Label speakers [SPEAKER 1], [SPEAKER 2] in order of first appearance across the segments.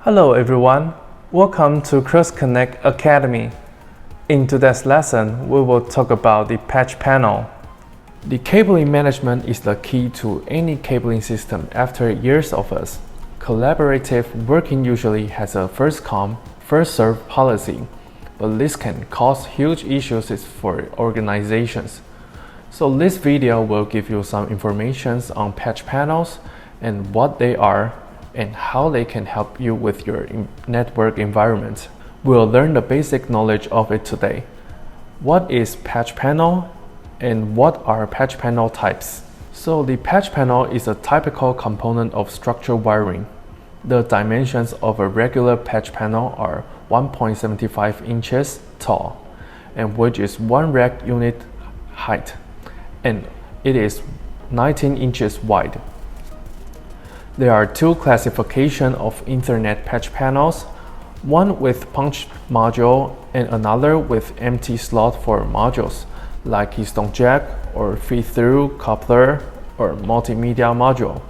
[SPEAKER 1] Hello everyone, welcome to CRXCONEC Academy. In today's lesson, we will talk about the patch panel. The cabling management is the key to any cabling system. After years of us, collaborative working usually has a first come, first served policy, but this can cause huge issues for organizations. So this video will give you some information on patch panels and what they are and how they can help you with your network environment. We'll learn the basic knowledge of it today. What is patch panel and what are patch panel types? So the patch panel is a typical component of structural wiring. The dimensions of a regular patch panel are 1.75 inches tall, and which is one rack unit height, and it is 19 inches wide. There are two classifications of Ethernet patch panels, one with punch module and another with empty slot for modules like keystone jack or feed-through coupler or multimedia module.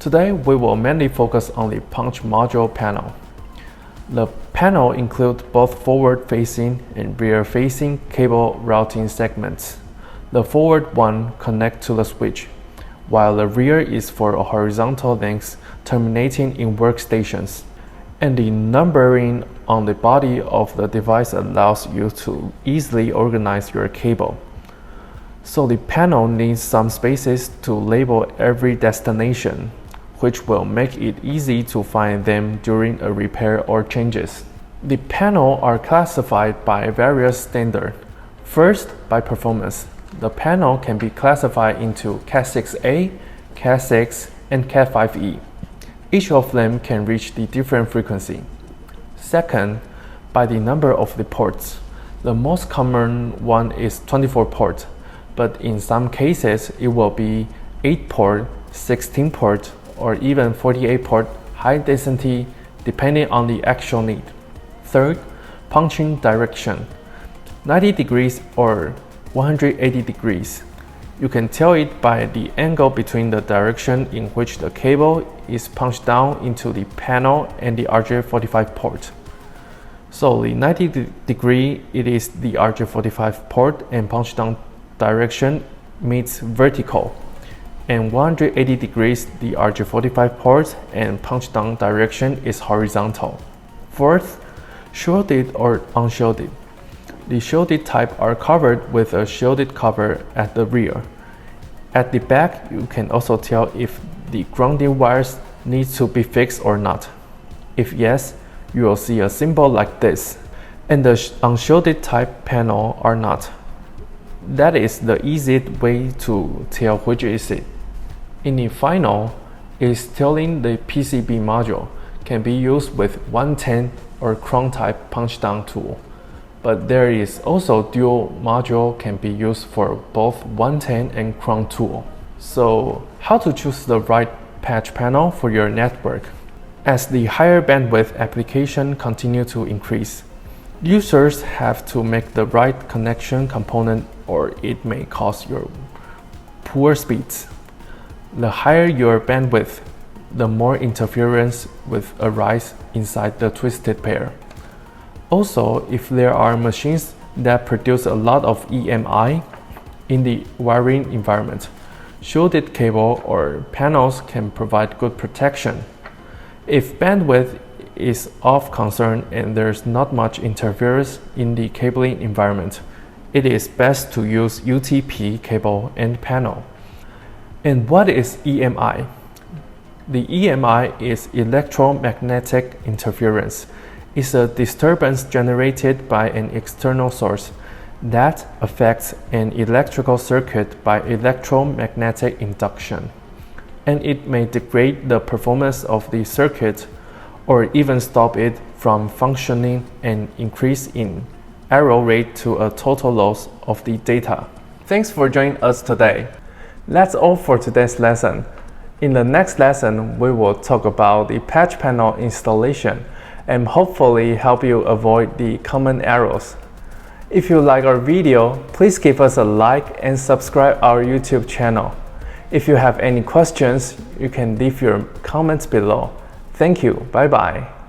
[SPEAKER 1] Today we will mainly focus on the punch module panel. The panel includes both forward-facing and rear-facing cable routing segments. The forward one connects to the switch, while the rear is for a horizontal links terminating in workstations. And the numbering on the body of the device allows you to easily organize your cable. So the panel needs some spaces to label every destination, which will make it easy to find them during a repair or changes. The panels are classified by various standards. First, by performance. The panel can be classified into Cat6A, Cat6, and Cat5e. Each of them can reach the different frequency. Second, by the number of the ports. The most common one is 24 port, but in some cases it will be 8 port, 16 port, or even 48 port high density depending on the actual need. Third, punching direction. 90 degrees or 180 degrees. You can tell it by the angle between the direction in which the cable is punched down into the panel and the RJ45 port. So the 90 degree, it is the RJ45 port and punch down direction meets vertical. And 180 degrees, the RJ45 port and punch down direction is horizontal. Fourth, shielded or unshielded. The shielded type are covered with a shielded cover at the rear. At the back, you can also tell if the grounding wires need to be fixed or not. If yes, you will see a symbol like this. And the unshielded type panel are not. That is the easiest way to tell which is it. In the final, is telling the PCB module can be used with 110 or chrome type punch down tool. But there is also dual module can be used for both 110 and chrome tool. So how to choose the right patch panel for your network? As the higher bandwidth application continue to increase, users have to make the right connection component or it may cause your poor speeds. The higher your bandwidth, the more interference will arise inside the twisted pair. Also, if there are machines that produce a lot of EMI in the wiring environment, shielded cable or panels can provide good protection. If bandwidth is of concern and there's not much interference in the cabling environment, it is best to use UTP cable and panel. And what is EMI? The EMI is electromagnetic interference. Is a disturbance generated by an external source that affects an electrical circuit by electromagnetic induction, and it may degrade the performance of the circuit or even stop it from functioning and increase in error rate to a total loss of the data. Thanks for joining us today. That's all for today's lesson. In the next lesson, we will talk about the patch panel installation and hopefully help you avoid the common errors. If you like our video, please give us a like and subscribe our YouTube channel. If you have any questions, you can leave your comments below. Thank you. Bye bye.